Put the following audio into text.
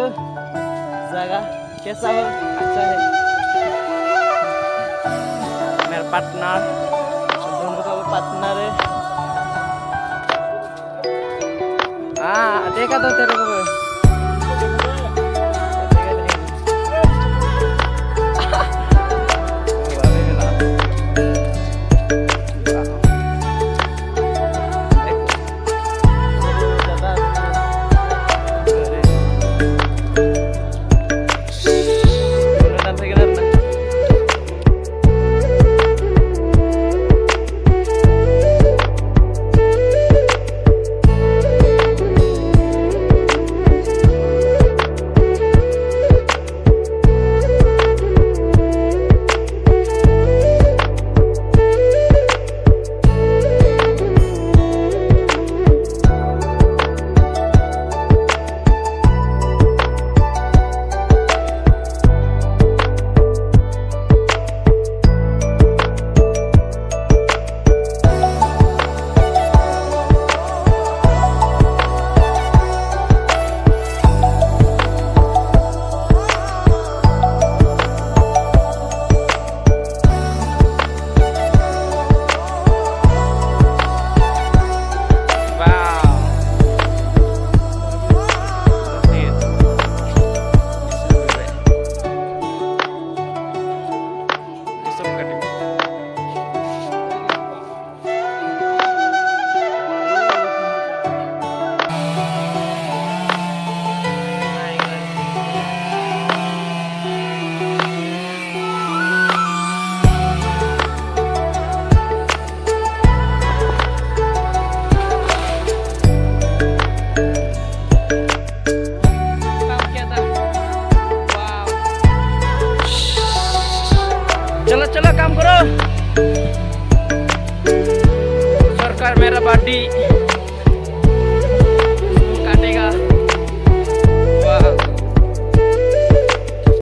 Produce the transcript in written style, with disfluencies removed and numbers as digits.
देखो जगह कैसा हो, अच्छा है। मेरा पार्टनर, दोनों का पार्टनर है। हाँ देखा तो तेरे को मैं। चलो चलो काम करो। सरकार मेरा बाडी काटेगा।